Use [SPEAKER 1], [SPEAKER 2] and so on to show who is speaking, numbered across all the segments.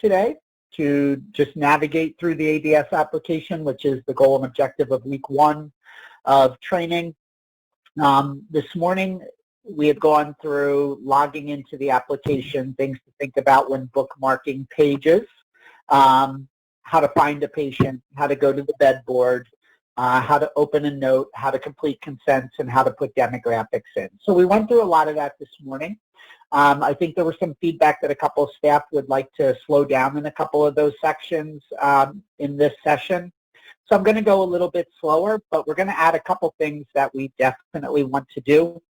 [SPEAKER 1] today to just navigate through the ADS application, which is the goal and objective of week 1 of training. This morning, we have gone through logging into the application, things to think about when bookmarking pages, how to find a patient, how to go to the bed board, how to open a note, how to complete consents, and how to put demographics in. So we went through a lot of that this morning. I think there was some feedback that a couple of staff would like to slow down in a couple of those sections in this session. So I'm going to go a little bit slower, but we're going to add a couple things that we definitely want to do.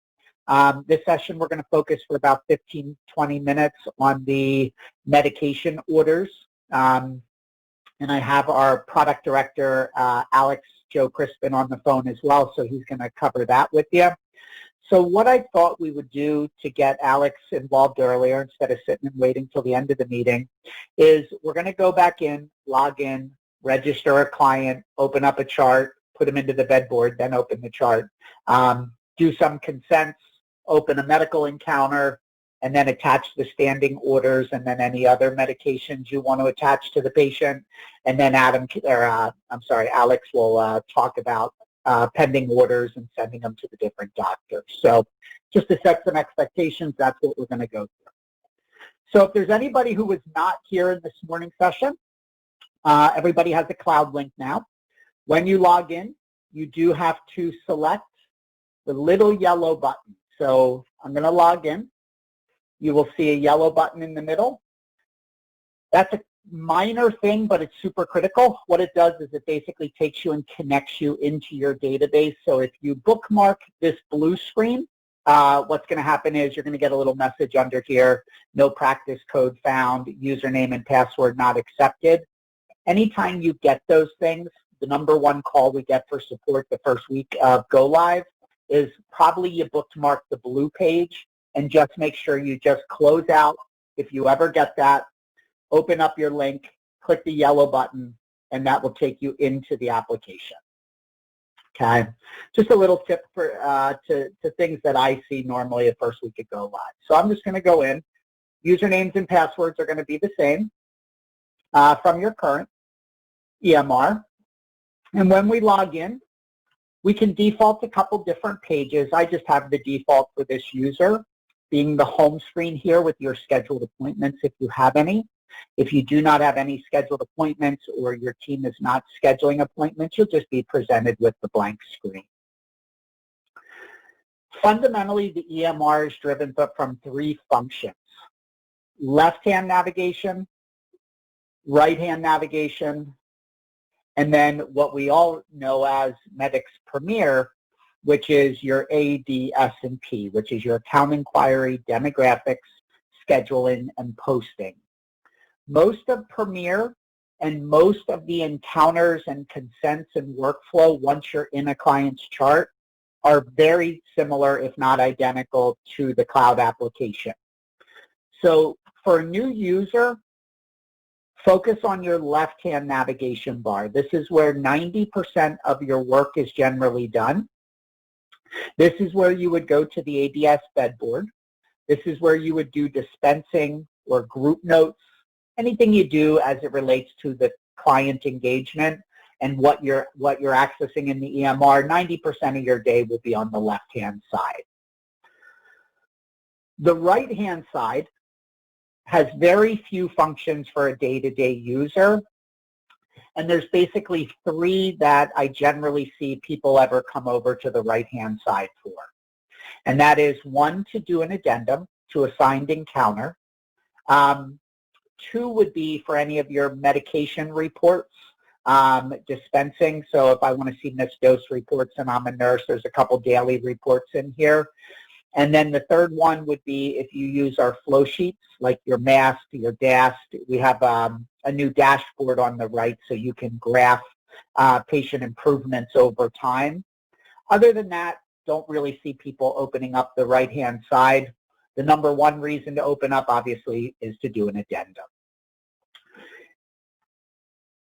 [SPEAKER 1] This session, we're going to focus for about 15, 20 minutes on the medication orders. And I have our product director, Alex Joe Crispin, on the phone as well, so he's going to cover that with you. So what I thought we would do to get Alex involved earlier instead of sitting and waiting till the end of the meeting is we're going to go back in, log in, register a client, open up a chart, put them into the bed board, then open the chart, do some consents, open a medical encounter, and then attach the standing orders and then any other medications you want to attach to the patient. And then Alex will talk about pending orders and sending them to the different doctors. So just to set some expectations, that's what we're going to go through. So if there's anybody who was not here in this morning session, everybody has a cloud link now. When you log in, you do have to select the little yellow button. So I'm going to log in. You will see a yellow button in the middle. That's a minor thing, but it's super critical. What it does is it basically takes you and connects you into your database. So if you bookmark this blue screen, what's going to happen is you're going to get a little message under here, no practice code found, username and password not accepted. Anytime you get those things, the #1 call we get for support the first week of Go Live is probably you bookmark the blue page and just make sure you just close out. If you ever get that, open up your link, click the yellow button, and that will take you into the application. Okay, just a little tip for to things that I see normally the first week of Go Live. So I'm just going to go in. Usernames and passwords are going to be the same from your current EMR. And when we log in, we can default a couple different pages. I just have the default for this user being the home screen here with your scheduled appointments if you have any. If you do not have any scheduled appointments or your team is not scheduling appointments, you'll just be presented with the blank screen. Fundamentally, the EMR is driven from 3 functions: left-hand navigation, right-hand navigation, and then what we all know as Medix Premier, which is your ADS&P, which is your account inquiry, demographics, scheduling, and posting. Most of Premier and most of the encounters and consents and workflow once you're in a client's chart are very similar, if not identical, to the cloud application. So for a new user, focus on your left-hand navigation bar. This is where 90% of your work is generally done. This is where you would go to the ADS bed board. This is where you would do dispensing or group notes, anything you do as it relates to the client engagement and what you're accessing in the EMR. 90% of your day will be on the left-hand side. The right-hand side has very few functions for a day-to-day user, and there's basically 3 that I generally see people ever come over to the right-hand side for. And that is 1, to do an addendum to a signed encounter. 2 would be for any of your medication reports, dispensing. So if I want to see missed dose reports and I'm a nurse, there's a couple daily reports in here. And then the 3rd one would be if you use our flow sheets, like your MAST, your DAST. We have a new dashboard on the right so you can graph patient improvements over time. Other than that, don't really see people opening up the right-hand side. The #1 reason to open up, obviously, is to do an addendum.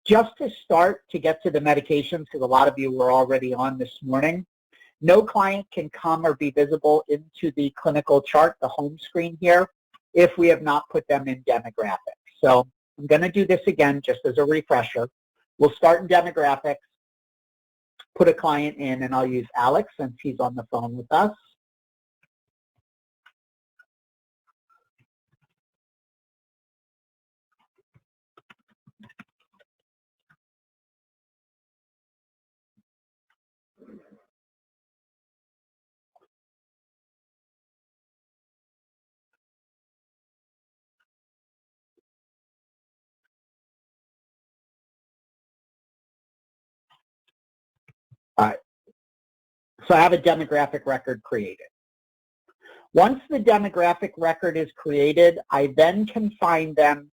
[SPEAKER 1] Just to start, to get to the medications, because a lot of you were already on this morning, no client can come or be visible into the clinical chart, the home screen here, if we have not put them in demographics. So I'm going to do this again just as a refresher. We'll start in demographics, put a client in, and I'll use Alex since he's on the phone with us. All right. So I have a demographic record created. Once the demographic record is created, I then can find them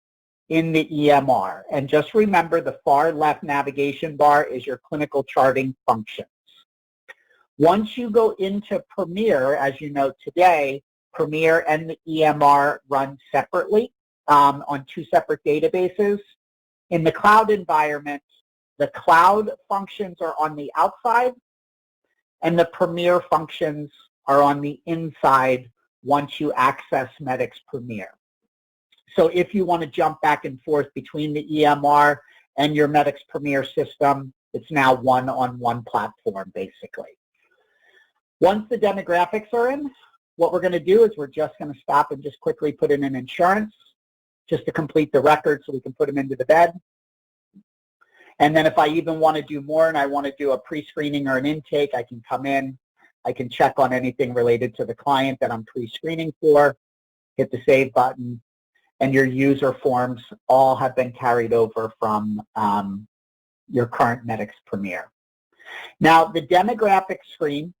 [SPEAKER 1] in the EMR. And just remember, the far left navigation bar is your clinical charting functions. Once you go into Premier, as you know today, Premier and the EMR run separately on two separate databases. In the cloud environment, the cloud functions are on the outside and the Premier functions are on the inside once you access Medix Premier. So if you want to jump back and forth between the EMR and your Medix Premier system, it's now one on one platform basically. Once the demographics are in, what we're going to do is we're just going to stop and just quickly put in an insurance just to complete the record so we can put them into the bed. And then if I even want to do more and I want to do a pre-screening or an intake, I can come in, I can check on anything related to the client that I'm pre-screening for, hit the save button, and your user forms all have been carried over from your current Medix Premier. Now, the demographic screen,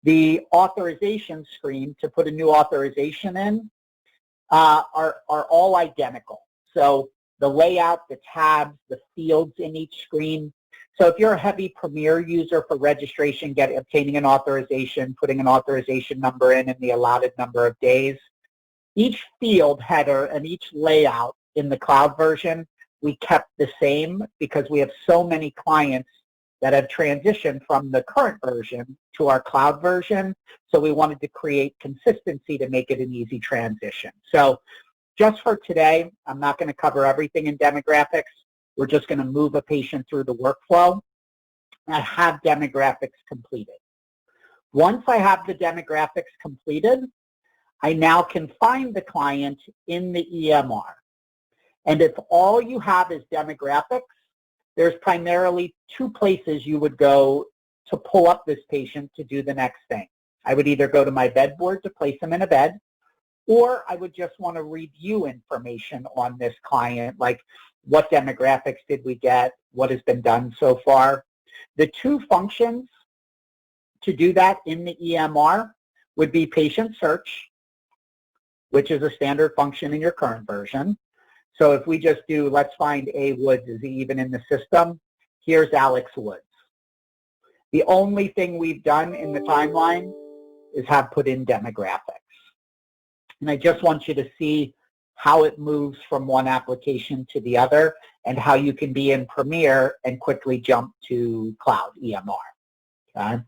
[SPEAKER 1] the authorization screen to put a new authorization in are all identical. So the layout, the tabs, the fields in each screen. So if you're a heavy Premier user for registration, obtaining an authorization, putting an authorization number in and the allotted number of days, each field header and each layout in the cloud version, we kept the same because we have so many clients that have transitioned from the current version to our cloud version. So we wanted to create consistency to make it an easy transition. So just for today, I'm not going to cover everything in demographics. We're just going to move a patient through the workflow. I have demographics completed. Once I have the demographics completed, I now can find the client in the EMR. And if all you have is demographics, there's primarily two places you would go to pull up this patient to do the next thing. I would either go to my bed board to place them in a bed, or I would just want to review information on this client, like what demographics did we get, what has been done so far. The two functions to do that in the EMR would be patient search, which is a standard function in your current version. So if we just do, let's find A. Woods, is he even in the system? Here's Alex Woods. The only thing we've done in the timeline is have put in demographics. And I just want you to see how it moves from one application to the other and how you can be in Premier and quickly jump to Cloud EMR. Okay?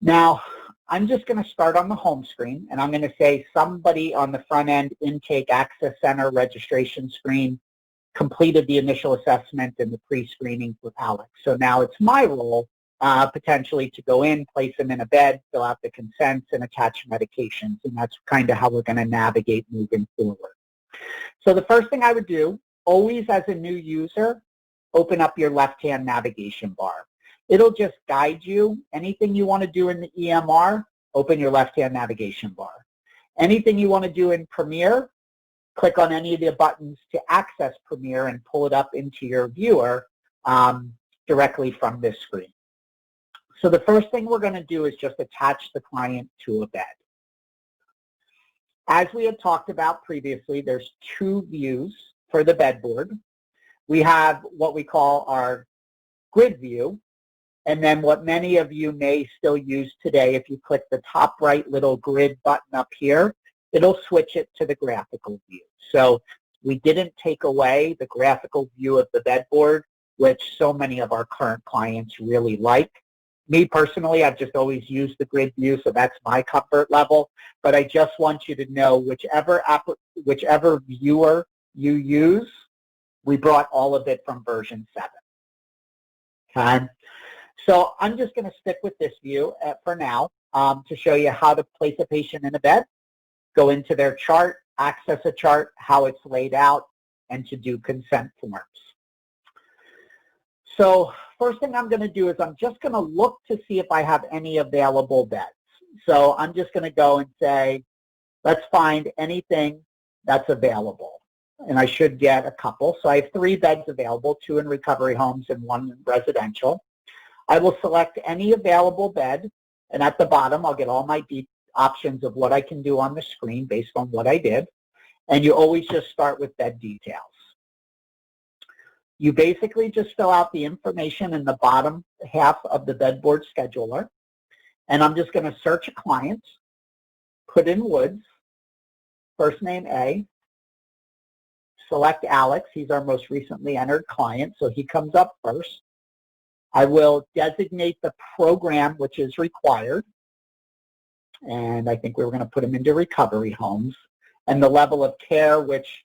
[SPEAKER 1] Now, I'm just going to start on the home screen, and I'm going to say somebody on the front end intake access center registration screen completed the initial assessment and the pre-screening with Alex. So now it's my role potentially to go in, place them in a bed, fill out the consents, and attach medications, and that's kind of how we're going to navigate moving forward. So the first thing I would do, always as a new user, open up your left-hand navigation bar. It'll just guide you. Anything you want to do in the EMR, open your left-hand navigation bar. Anything you want to do in Premier, click on any of the buttons to access Premier and pull it up into your viewer directly from this screen. So the first thing we're going to do is just attach the client to a bed. As we had talked about previously, there's two views for the bed board. We have what we call our grid view, and then what many of you may still use today, if you click the top right little grid button up here, it'll switch it to the graphical view. So we didn't take away the graphical view of the bed board, which so many of our current clients really like. Me personally, I've just always used the grid view, so that's my comfort level. But I just want you to know whichever viewer you use, we brought all of it from version 7. Okay? So I'm just going to stick with this view for now to show you how to place a patient in a bed, go into their chart, access a chart, how it's laid out, and to do consent forms. So first thing I'm going to do is I'm just going to look to see if I have any available beds. So I'm just going to go and say, let's find anything that's available. And I should get a couple. So I have 3 beds available, 2 in recovery homes and 1 in residential. I will select any available bed, and at the bottom I'll get all my options of what I can do on the screen based on what I did. And you always just start with bed details. You basically just fill out the information in the bottom half of the bedboard scheduler. And I'm just going to search a client, put in Woods, first name A, select Alex. He's our most recently entered client, so he comes up first. I will designate the program which is required. And I think we were going to put him into recovery homes. And the level of care, which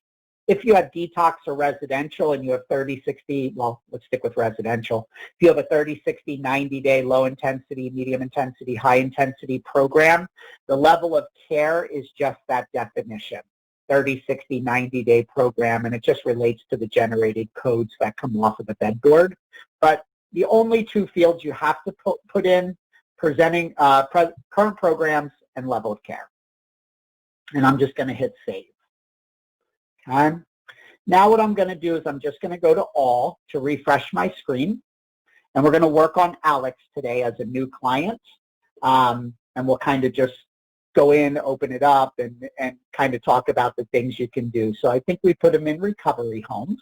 [SPEAKER 1] if you have detox or residential and you have 30, 60, well, let's stick with residential. If you have a 30, 60, 90-day low intensity, medium intensity, high intensity program, the level of care is just that definition, 30, 60, 90-day program, and it just relates to the generated codes that come off of the bedboard. But the only 2 fields you have to put in, presenting current programs and level of care. And I'm just going to hit save. Okay. Now what I'm going to do is I'm just going to go to all to refresh my screen. And we're going to work on Alex today as a new client. And we'll kind of just go in, open it up, and kind of talk about the things you can do. So I think we put him in recovery homes.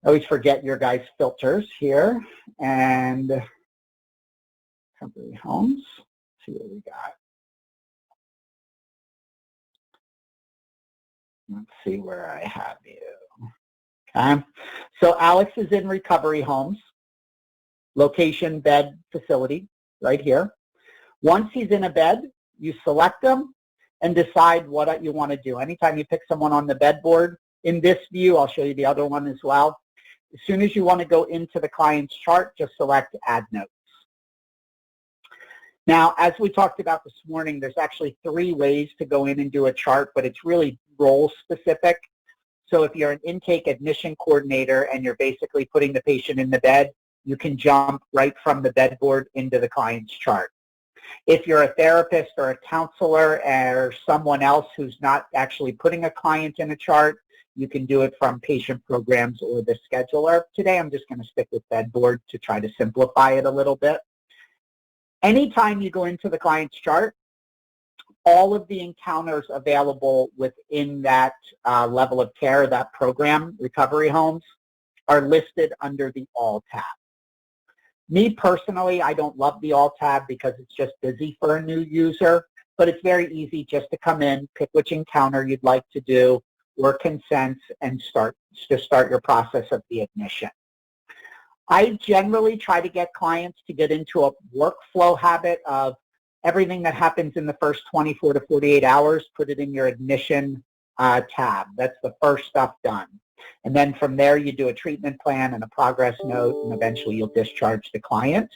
[SPEAKER 1] Always forget your guys' filters here. And recovery homes. Let's see what we got. Let's see where I have you. Okay. So Alex is in recovery homes. Location, bed, facility, right here. Once he's in a bed, you select him and decide what you want to do. Anytime you pick someone on the bedboard, in this view, I'll show you the other one as well. As soon as you want to go into the client's chart, just select Add Notes. Now, as we talked about this morning, there's actually 3 ways to go in and do a chart, but it's really role specific. So if you're an intake admission coordinator and you're basically putting the patient in the bed, you can jump right from the bedboard into the client's chart. If you're a therapist or a counselor or someone else who's not actually putting a client in a chart, you can do it from patient programs or the scheduler. Today I'm just going to stick with bedboard to try to simplify it a little bit. Anytime you go into the client's chart, all of the encounters available within that level of care, that program, recovery homes, are listed under the All tab. Me personally, I don't love the All tab because it's just busy for a new user, but it's very easy just to come in, pick which encounter you'd like to do, or consents, and start your process of the admission. I generally try to get clients to get into a workflow habit of everything that happens in the first 24 to 48 hours, put it in your admission tab. That's the first stuff done. And then from there, you do a treatment plan and a progress note, and eventually you'll discharge the client.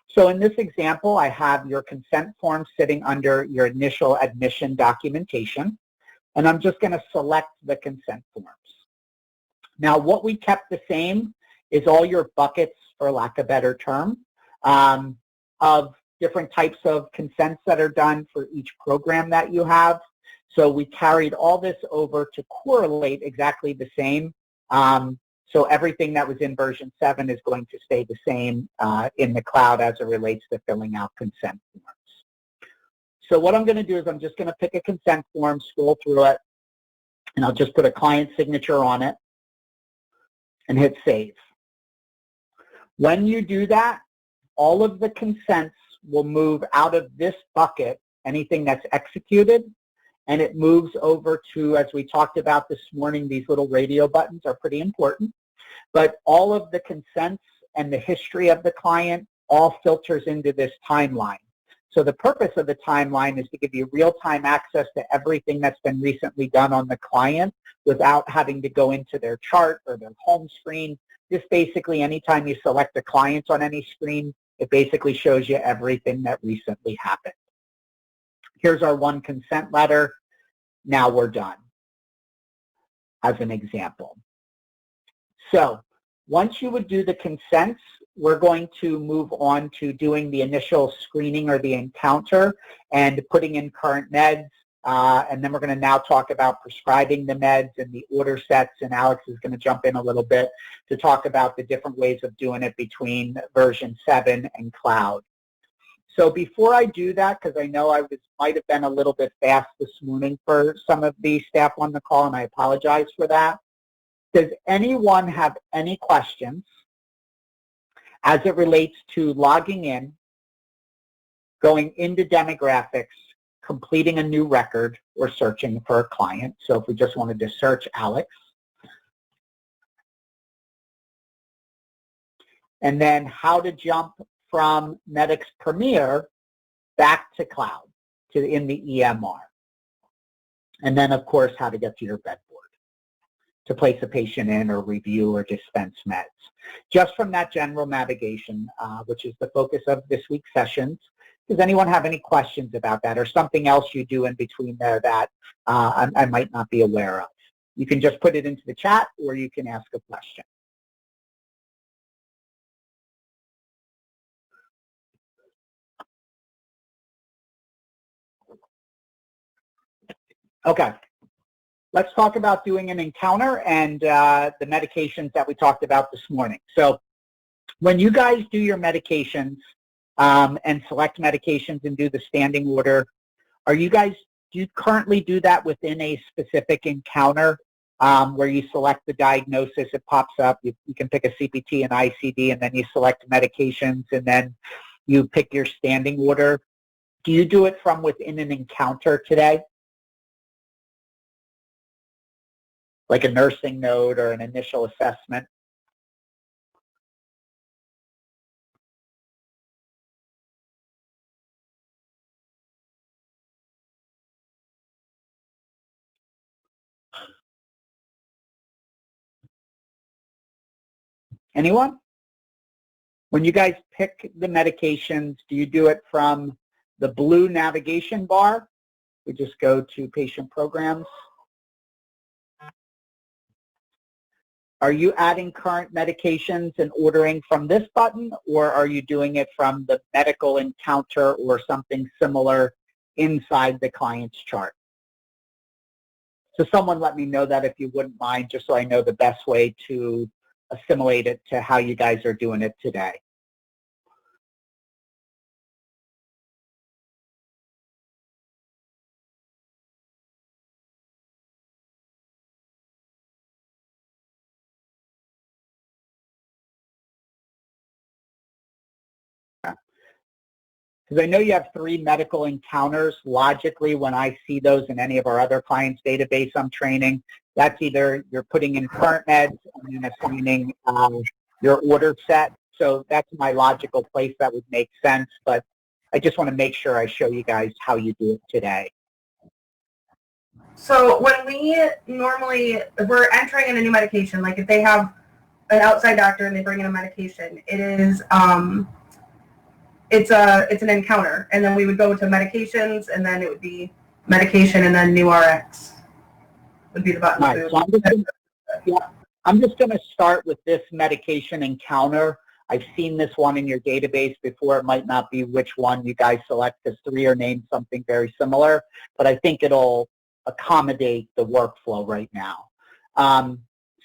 [SPEAKER 1] So in this example, I have your consent form sitting under your initial admission documentation, and I'm just going to select the consent forms. Now, what we kept the same is all your buckets, for lack of a better term, of different types of consents that are done for each program that you have. So we carried all this over to correlate exactly the same. So everything that was in version 7 is going to stay the same in the cloud as it relates to filling out consent forms. So what I'm going to do is I'm just going to pick a consent form, scroll through it, and I'll just put a client signature on it and hit save. When you do that, all of the consents will move out of this bucket, anything that's executed, and it moves over to, as we talked about this morning, these little radio buttons are pretty important, but all of the consents and the history of the client all filters into this timeline. So the purpose of the timeline is to give you real-time access to everything that's been recently done on the client without having to go into their chart or their home screen. Just basically anytime you select a client on any screen, it basically shows you everything that recently happened. Here's our one consent letter. Now we're done, as an example. So once you would do the consents, we're going to move on to doing the initial screening or the encounter and putting in current meds. And then we're going to now talk about prescribing the meds and the order sets. And Alex is going to jump in a little bit to talk about the different ways of doing it between version 7 and cloud. So before I do that, because I know I might have been a little bit fast this morning for some of the staff on the call, and I apologize for that. Does anyone have any questions as it relates to logging in, going into demographics, completing a new record, or searching for a client? So if we just wanted to search Alex. And then how to jump from Medix Premier back to cloud in the EMR. And then, of course, how to get to your bedboard to place a patient in or review or dispense meds. Just from that general navigation, which is the focus of this week's sessions. Does anyone have any questions about that or something else you do in between there that I might not be aware of? You can just put it into the chat or you can ask a question. Okay, let's talk about doing an encounter and the medications that we talked about this morning. So when you guys do your medications and select medications and do the standing order, do you currently do that within a specific encounter where you select the diagnosis, it pops up, you can pick a CPT and ICD, and then you select medications, and then you pick your standing order? Do you do it from within an encounter today? Like a nursing note or an initial assessment? Anyone? When you guys pick the medications, do you do it from the blue navigation bar? We just go to patient programs. Are you adding current medications and ordering from this button, or are you doing it from the medical encounter or something similar inside the client's chart? So someone let me know that if you wouldn't mind, just so I know the best way to assimilate it to how you guys are doing it today. Because I know you have 3 medical encounters. Logically, when I see those in any of our other clients' database I'm training, that's either you're putting in current meds and then assigning your order set. So that's my logical place that would make sense. But I just want to make sure I show you guys how you do it today.
[SPEAKER 2] So when if we're entering in a new medication, like if they have an outside doctor and they bring in a medication, it is it's an encounter, and then we would go to medications, and then it would be medication, and then new RX would be the button.
[SPEAKER 1] Right. So I'm just going to start with this medication encounter. I've seen this one in your database before. It might not be which one you guys select, because 3 are named something very similar, but I think it'll accommodate the workflow right now.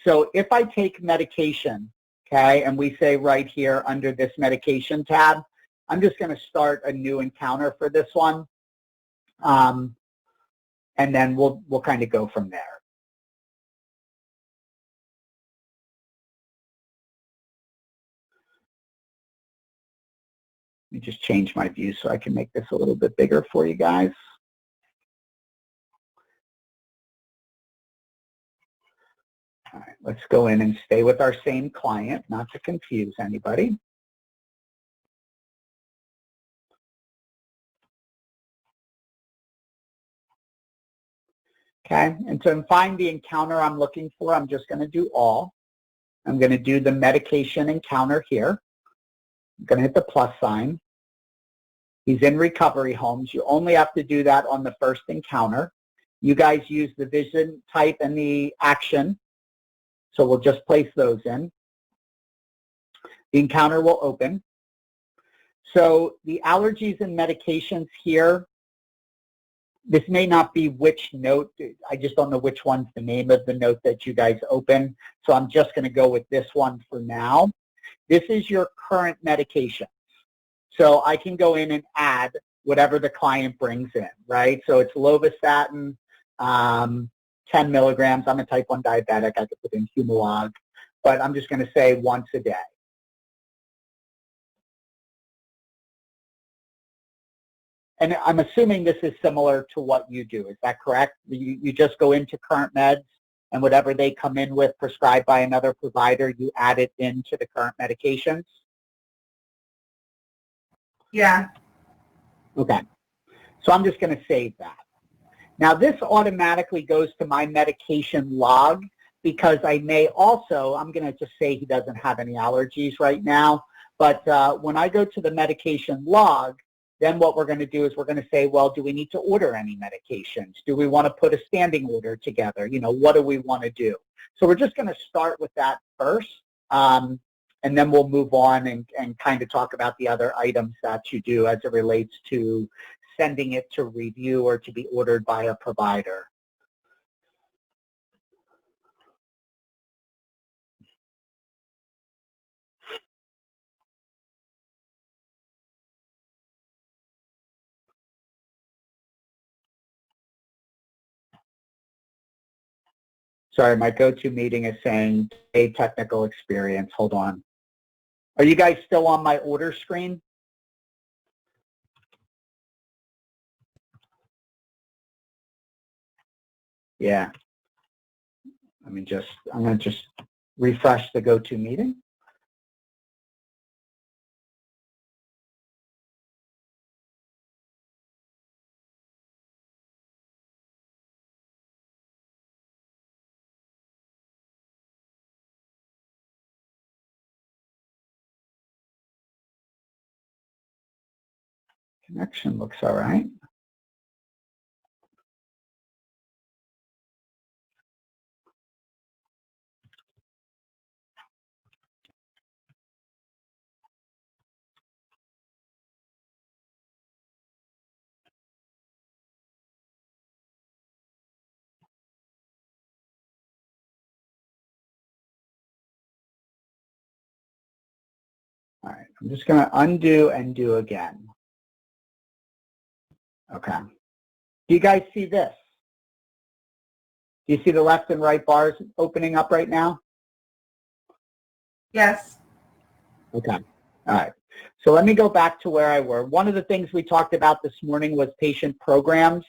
[SPEAKER 1] So if I take medication, okay, and we say right here under this medication tab, I'm just going to start a new encounter for this one, and then we'll kind of go from there. Let me just change my view so I can make this a little bit bigger for you guys. All right, let's go in and stay with our same client, not to confuse anybody. Okay, and to find the encounter I'm looking for, I'm just going to do all. I'm going to do the medication encounter here. I'm going to hit the plus sign. He's in recovery homes. You only have to do that on the first encounter. You guys use the vision type and the action, so we'll just place those in. The encounter will open. So the allergies and medications here, this may not be which note. I just don't know which one's the name of the note that you guys open. So I'm just going to go with this one for now. This is your current medication. So I can go in and add whatever the client brings in, right? So it's lovastatin, 10 milligrams. I'm a type 1 diabetic. I could put in Humalog, but I'm just going to say once a day. And I'm assuming this is similar to what you do. Is that correct? You just go into current meds, and whatever they come in with prescribed by another provider, you add it into the current medications?
[SPEAKER 2] Yeah.
[SPEAKER 1] Okay. So I'm just going to save that. Now this automatically goes to my medication log because I may also, I'm going to just say he doesn't have any allergies right now, but when I go to the medication log, then what we're going to do is we're going to say, well, do we need to order any medications? Do we want to put a standing order together? You know, what do we want to do? So we're just going to start with that first, and then we'll move on and kind of talk about the other items that you do as it relates to sending it to review or to be ordered by a provider. Sorry, my go-to meeting is saying a technical experience. Hold on. Are you guys still on my order screen? Yeah. I'm going to just refresh the go-to meeting. Connection looks all right. All right, I'm just going to undo and do again. Okay. Do you guys see this? Do you see the left and right bars opening up right now?
[SPEAKER 2] Yes.
[SPEAKER 1] Okay. All right. So let me go back to where I were. One of the things we talked about this morning was patient programs.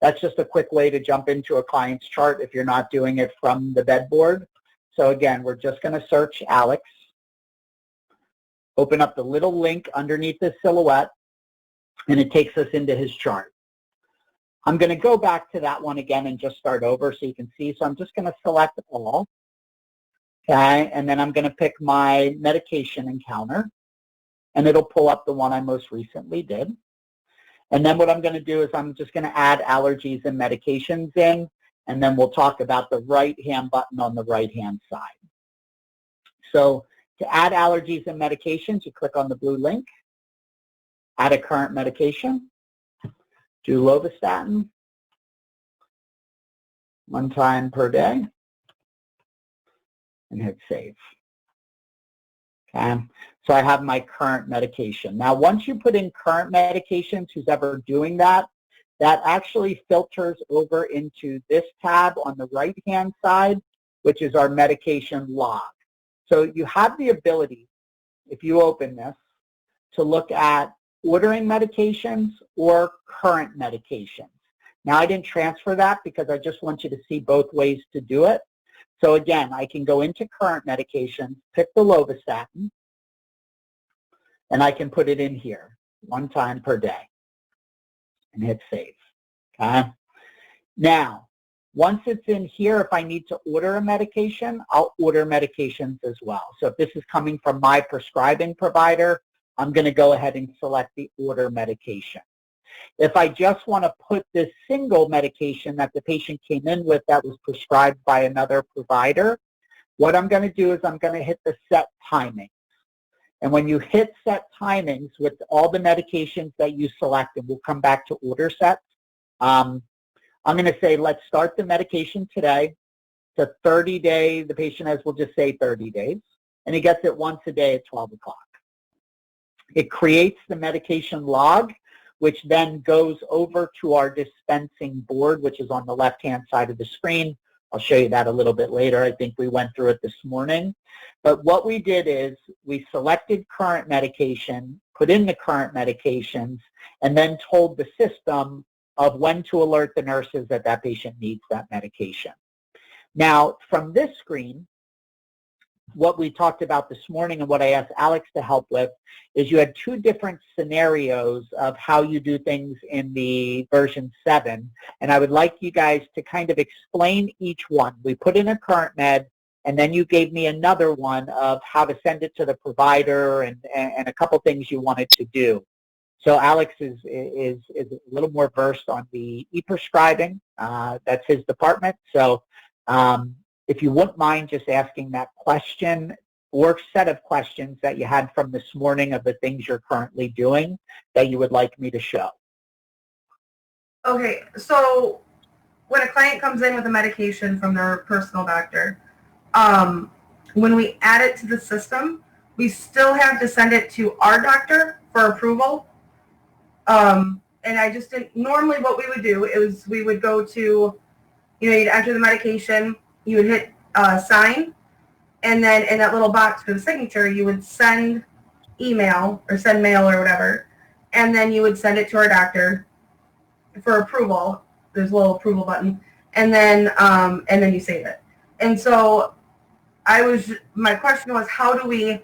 [SPEAKER 1] That's just a quick way to jump into a client's chart if you're not doing it from the bedboard. So again, we're just going to search Alex. Open up the little link underneath the silhouette, and it takes us into his chart. I'm going to go back to that one again and just start over so you can see. So I'm just going to select all. Okay, and then I'm going to pick my medication encounter, and it'll pull up the one I most recently did. And then what I'm going to do is I'm just going to add allergies and medications in, and then we'll talk about the right-hand button on the right-hand side. So to add allergies and medications, you click on the blue link, add a current medication, do lovastatin, 1 time per day, and hit save. Okay, so I have my current medication. Now, once you put in current medications, who's ever doing that, that actually filters over into this tab on the right-hand side, which is our medication log. So you have the ability, if you open this, to look at ordering medications or current medications. Now, I didn't transfer that because I just want you to see both ways to do it. So again, I can go into current medications, pick the lovastatin, and I can put it in here 1 time per day and hit save. Okay? Now, Once it's in here, if I need to order a medication, I'll order medications as well. So if this is coming from my prescribing provider, I'm going to go ahead and select the order medication. If I just want to put this single medication that the patient came in with that was prescribed by another provider, what I'm going to do is I'm going to hit the set timing. And when you hit set timings with all the medications that you select, and we'll come back to order sets, I'm going to say, let's start the medication today. It's a 30-day, the patient has, we'll just say 30 days, and he gets it once a day at 12 o'clock. It creates the medication log, which then goes over to our dispensing board, which is on the left-hand side of the screen. I'll show you that a little bit later. I think we went through it this morning. But what we did is we selected current medication, put in the current medications, and then told the system of when to alert the nurses that that patient needs that medication. Now, from this screen, what we talked about this morning and what I asked Alex to help with is you had two different scenarios of how you do things in the version 7, and I would like you guys to kind of explain each one. We put in a current med, and then you gave me another one of how to send it to the provider and a couple things you wanted to do. So Alex is a little more versed on the e-prescribing. That's his department. So if you wouldn't mind just asking that question or set of questions that you had from this morning of the things you're currently doing that you would like me to show.
[SPEAKER 2] Okay, so when a client comes in with a medication from their personal doctor, when we add it to the system, we still have to send it to our doctor for approval. And I just didn't, normally what we would do is we would go to, you'd enter the medication, you would hit sign, and then in that little box for the signature, you would send email or send mail or whatever, and then you would send it to our doctor for approval. There's a little approval button, and then you save it. And so my question was, how do we,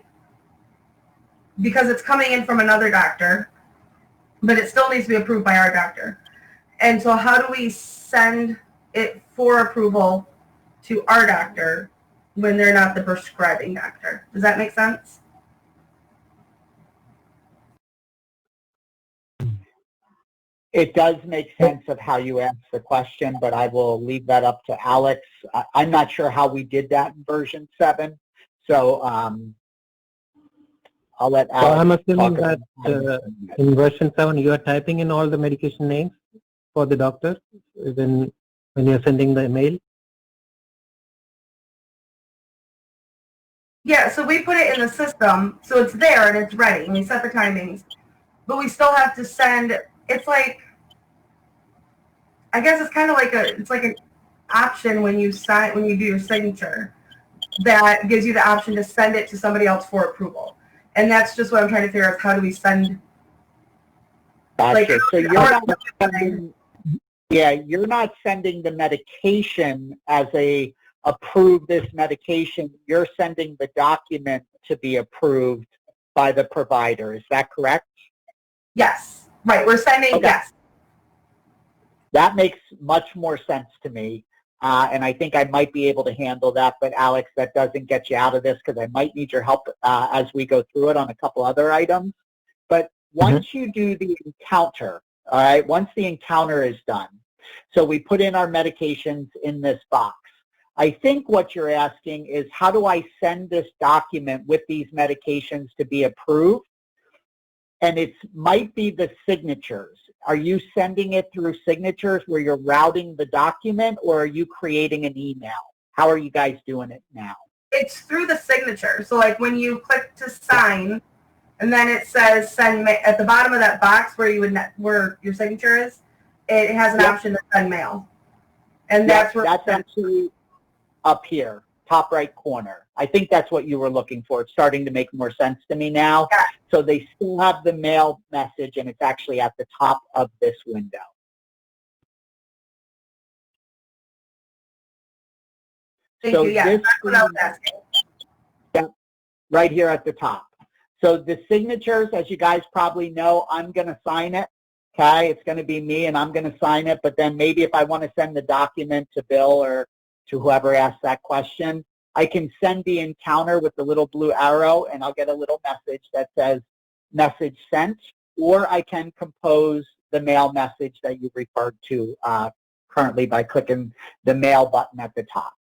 [SPEAKER 2] because it's coming in from another doctor, but it still needs to be approved by our doctor. And so how do we send it for approval to our doctor when they're not the prescribing doctor? Does that make sense?
[SPEAKER 1] It does make sense of how you asked the question, but I will leave that up to Alex. I'm not sure how we did that in version 7, so I'll let Alex.
[SPEAKER 3] So I'm assuming that in version 7 you are typing in all the medication names for the doctor when you're sending the email.
[SPEAKER 2] Yeah, so we put it in the system, so it's there and it's ready, and we set the timings, but we still have to send. It's like, I guess it's kind of like an option when you do your signature that gives you the option to send it to somebody else for approval. And that's just what I'm trying to figure out, how do we send?
[SPEAKER 1] Gotcha.
[SPEAKER 2] Like,
[SPEAKER 1] so you're not sending, you're not sending the medication as a approve this medication. You're sending the document to be approved by the provider. Is that correct?
[SPEAKER 2] Yes. Right. We're sending, okay. Yes.
[SPEAKER 1] That makes much more sense to me. And I think I might be able to handle that. But Alex, that doesn't get you out of this because I might need your help as we go through it on a couple other items. But once you do the encounter, all right, once the encounter is done, so we put in our medications in this box. I think what you're asking is, how do I send this document with these medications to be approved? And it might be the signatures. Are you sending it through signatures where you're routing the document, or are you creating an email? How are you guys doing it now?
[SPEAKER 2] It's through the signature. So like when you click to sign, and then it says send mail at the bottom of that box where your signature is, it has an option to send mail. And that's where
[SPEAKER 1] that's actually up here, top right corner. I think that's what you were looking for. It's starting to make more sense to me now.
[SPEAKER 2] Yeah.
[SPEAKER 1] So they still have the mail message, and it's actually at the top of this window.
[SPEAKER 2] Thank you. Yeah, that's what I was asking.
[SPEAKER 1] Yeah, right here at the top. So the signatures, as you guys probably know, I'm going to sign it. Okay, it's going to be me and I'm going to sign it, but then maybe if I want to send the document to Bill or to whoever asked that question, I can send the encounter with the little blue arrow and I'll get a little message that says message sent, or I can compose the mail message that you referred to currently by clicking the mail button at the top.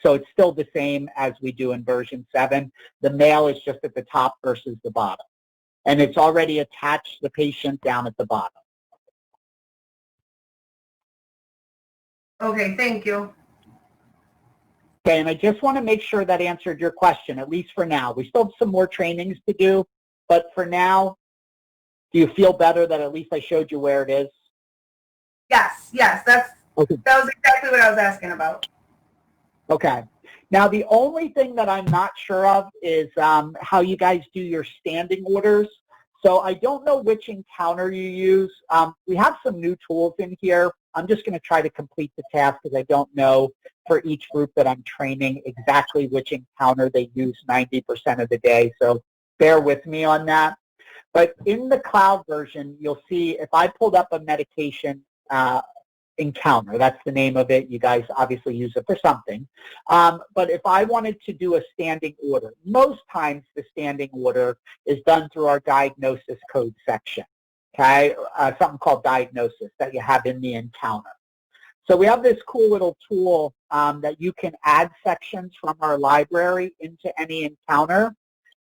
[SPEAKER 1] So it's still the same as we do in version 7. The mail is just at the top versus the bottom. And it's already attached the patient down at the bottom.
[SPEAKER 2] Okay, thank you.
[SPEAKER 1] Okay, and I just want to make sure that answered your question, at least for now. We still have some more trainings to do, but for now, do you feel better that at least I showed you where it is?
[SPEAKER 2] Yes, that was exactly what I was asking about.
[SPEAKER 1] Okay. Now, the only thing that I'm not sure of is how you guys do your standing orders. So I don't know which encounter you use. We have some new tools in here. I'm just going to try to complete the task because I don't know for each group that I'm training exactly which encounter they use 90% of the day. So bear with me on that. But in the cloud version, you'll see if I pulled up a medication encounter, that's the name of it. You guys obviously use it for something. But if I wanted to do a standing order, most times the standing order is done through our diagnosis code section, okay? Something called diagnosis that you have in the encounter. So we have this cool little tool that you can add sections from our library into any encounter.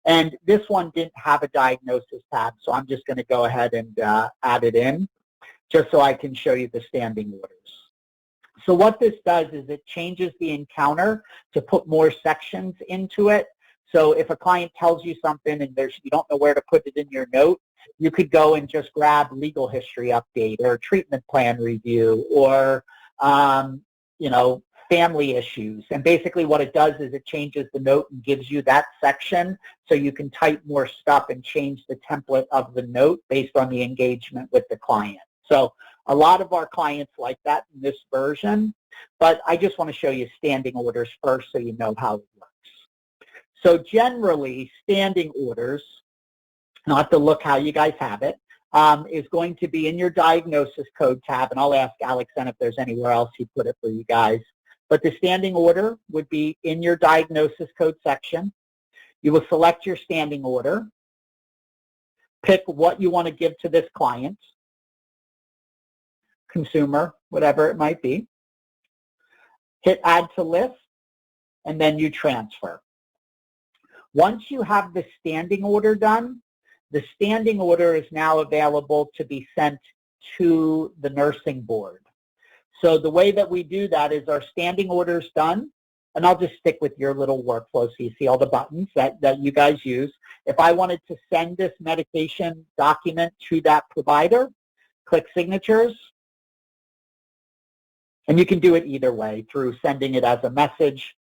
[SPEAKER 1] And this one didn't have a diagnosis tab, so I'm just going to go ahead and add it in, just so I can show you the standing orders. So what this does is it changes the encounter to put more sections into it. So if a client tells you something and you don't know where to put it in your note, you could go and just grab legal history update or treatment plan review or, family issues. And basically what it does is it changes the note and gives you that section so you can type more stuff and change the template of the note based on the engagement with the client. So a lot of our clients like that in this version, but I just want to show you standing orders first so you know how it works. So generally, standing orders, not to look how you guys have it, is going to be in your diagnosis code tab, and I'll ask Alex then if there's anywhere else he put it for you guys. But the standing order would be in your diagnosis code section. You will select your standing order, pick what you want to give to this client, consumer, whatever it might be, hit add to list, and then you transfer. Once you have the standing order done, the standing order is now available to be sent to the nursing board. So the way that we do that is our standing order is done, and I'll just stick with your little workflow so you see all the buttons that you guys use. If I wanted to send this medication document to that provider, click signatures, and you can do it either way through sending it as a message.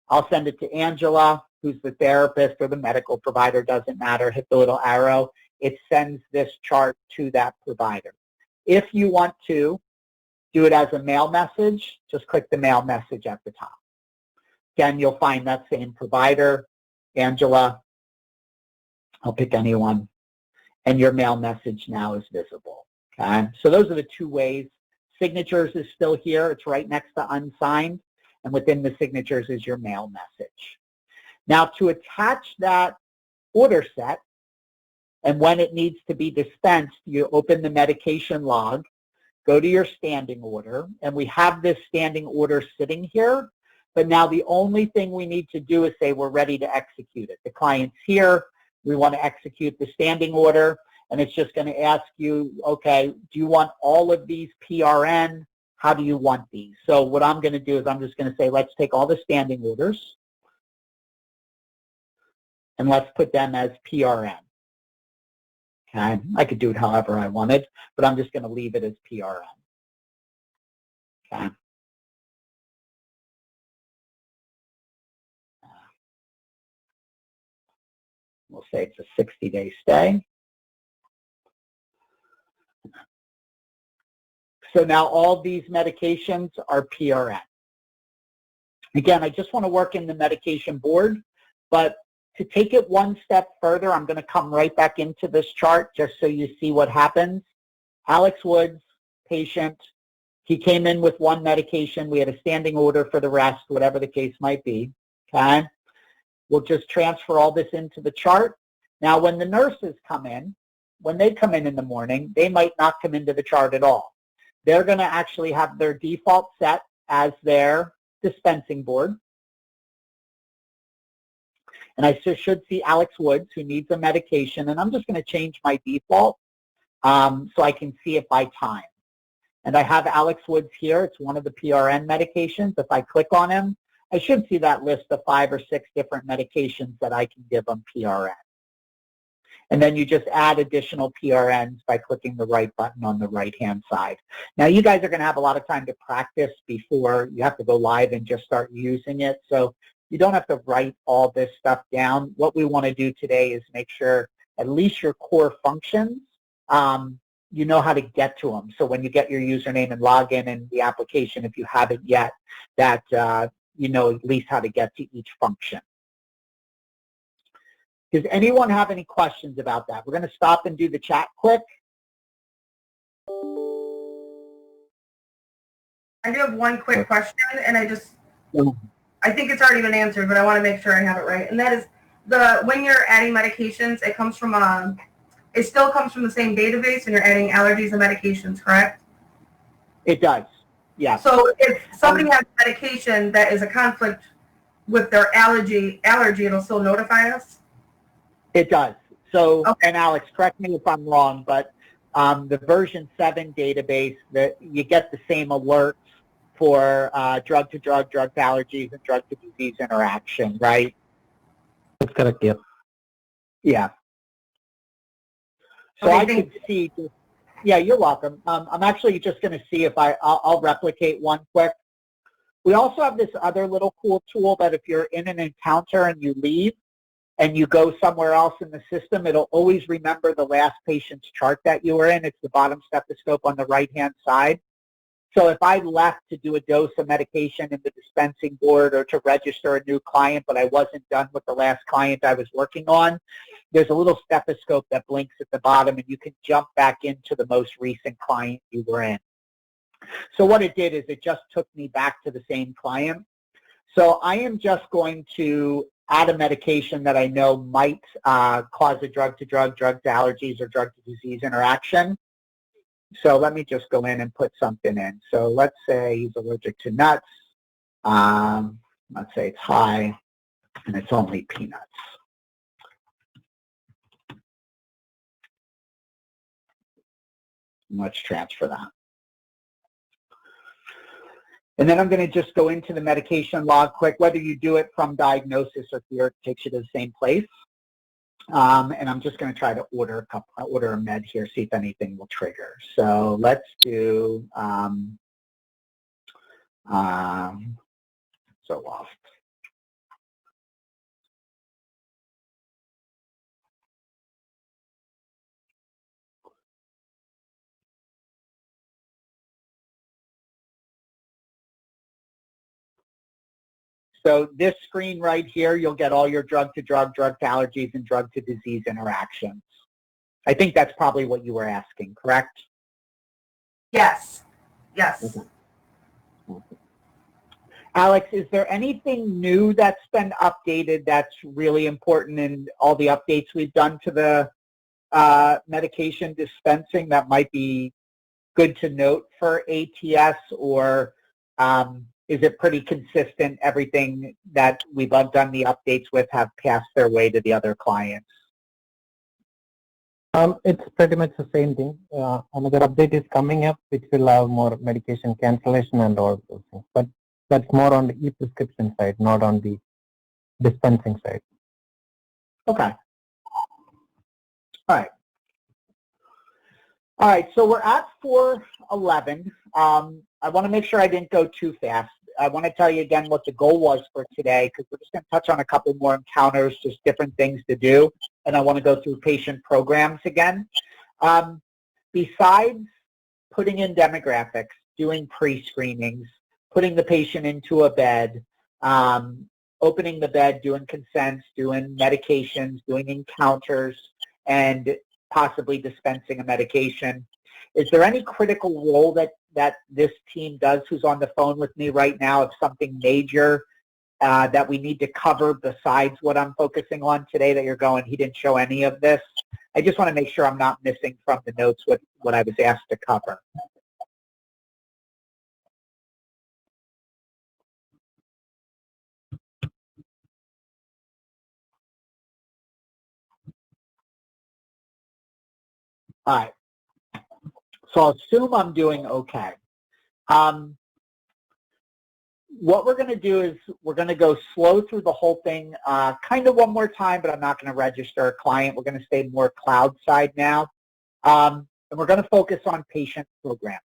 [SPEAKER 1] I'll send it to Angela, who's the therapist or the medical provider, doesn't matter, hit the little arrow. It sends this chart to that provider. If you want to do it as a mail message, just click the mail message at the top. Again, you'll find that same provider, Angela. I'll pick anyone. And your mail message now is visible. Okay? So those are the two ways. Signatures is still here. It's right next to unsigned. And within the signatures is your mail message. Now, to attach that order set, and when it needs to be dispensed, you open the medication log, go to your standing order, and we have this standing order sitting here, but now the only thing we need to do is say we're ready to execute it. The client's here, we want to execute the standing order, and it's just going to ask you, okay, do you want all of these PRN? How do you want these? So what I'm going to do is I'm just going to say, let's take all the standing orders, and let's put them as PRN. Okay? I could do it however I wanted, but I'm just going to leave it as PRN. Okay? We'll say it's a 60-day stay. So now all these medications are PRN. Again, I just want to work in the medication board, but to take it one step further, I'm going to come right back into this chart just so you see what happens. Alex Woods, patient. He came in with one medication. We had a standing order for the rest, whatever the case might be. Okay? We'll just transfer all this into the chart. Now, when the nurses come in, when they come in the morning, they might not come into the chart at all. They're going to actually have their default set as their dispensing board. And I should see Alex Woods, who needs a medication, and I'm just going to change my default so I can see it by time. And I have Alex Woods here. It's one of the PRN medications. If I click on him, I should see that list of 5 or 6 different medications that I can give him PRN. And then you just add additional PRNs by clicking the right button on the right-hand side. Now, you guys are going to have a lot of time to practice before you have to go live and just start using it. So you don't have to write all this stuff down. What we want to do today is make sure at least your core functions, you know how to get to them. So when you get your username and login in the application, if you haven't yet, that you know at least how to get to each function. Does anyone have any questions about that? We're going to stop and do the chat quick.
[SPEAKER 2] I do have one quick question, and I think it's already been answered, but I want to make sure I have it right. And that is, when you're adding medications, it still comes from the same database, and you're adding allergies and medications, correct?
[SPEAKER 1] It does, yeah.
[SPEAKER 2] So if somebody has medication that is a conflict with their allergy, it'll still notify us?
[SPEAKER 1] It does. So,
[SPEAKER 2] okay.
[SPEAKER 1] And Alex, correct me if I'm wrong, but the version 7 database, that you get the same alerts for drug-to-drug, drug-to-allergies, and drug-to-disease interaction, right?
[SPEAKER 3] That's correct, yeah.
[SPEAKER 1] Yeah. So okay, I can see, yeah, you're welcome. I'm actually just going to see if I'll replicate one quick. We also have this other little cool tool that if you're in an encounter and you leave and you go somewhere else in the system, it'll always remember the last patient's chart that you were in. It's the bottom stethoscope on the right-hand side. So if I left to do a dose of medication in the dispensing board or to register a new client, but I wasn't done with the last client I was working on, there's a little stethoscope that blinks at the bottom, and you can jump back into the most recent client you were in. So what it did is it just took me back to the same client. So I am just going to add a medication that I know might cause a drug-to-drug, drug-to-allergies, or drug-to-disease interaction. So let me just go in and put something in. So let's say he's allergic to nuts. Let's say it's high, and it's only peanuts. Let's transfer that. And then I'm going to just go into the medication log quick, whether you do it from diagnosis or here, it takes you to the same place. And I'm just going to try to order a med here, see if anything will trigger. So let's do Zoloft. So this screen right here, you'll get all your drug-to-drug, drug-to-allergies, and drug-to-disease interactions. I think that's probably what you were asking, correct?
[SPEAKER 2] Yes. Yes.
[SPEAKER 1] Okay. Okay. Alex, is there anything new that's been updated that's really important in all the updates we've done to the medication dispensing that might be good to note for ATS, or is it pretty consistent? Everything that we've done the updates with have passed their way to the other clients?
[SPEAKER 3] It's pretty much the same thing. Another update is coming up, which will have more medication cancellation and all those things. But that's more on the e-prescription side, not on the dispensing side.
[SPEAKER 1] Okay. All right. All right, so we're at 4:11. I want to make sure I didn't go too fast. I want to tell you again what the goal was for today, because we're just going to touch on a couple more encounters, just different things to do, and I want to go through patient programs again. Besides putting in demographics, doing pre-screenings, putting the patient into a bed, opening the bed, doing consents, doing medications, doing encounters, and possibly dispensing a medication, Is there any critical role that this team does who's on the phone with me right now of something major that we need to cover besides what I'm focusing on today that you're going, he didn't show any of this? I just want to make sure I'm not missing from the notes what I was asked to cover. All right. So I'll assume I'm doing okay. What we're going to do is we're going to go slow through the whole thing kind of one more time, but I'm not going to register a client. We're going to stay more cloud side now. And we're going to focus on patient programs.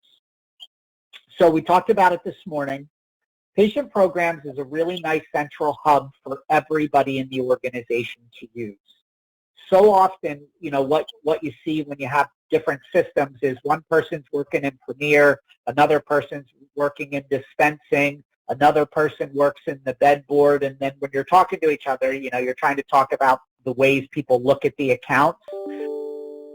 [SPEAKER 1] So we talked about it this morning. Patient programs is a really nice central hub for everybody in the organization to use. So often, you know, what you see when you have different systems is one person's working in Premier, another person's working in dispensing, another person works in the bed board, and then when you're talking to each other, you know, you're trying to talk about the ways people look at the accounts.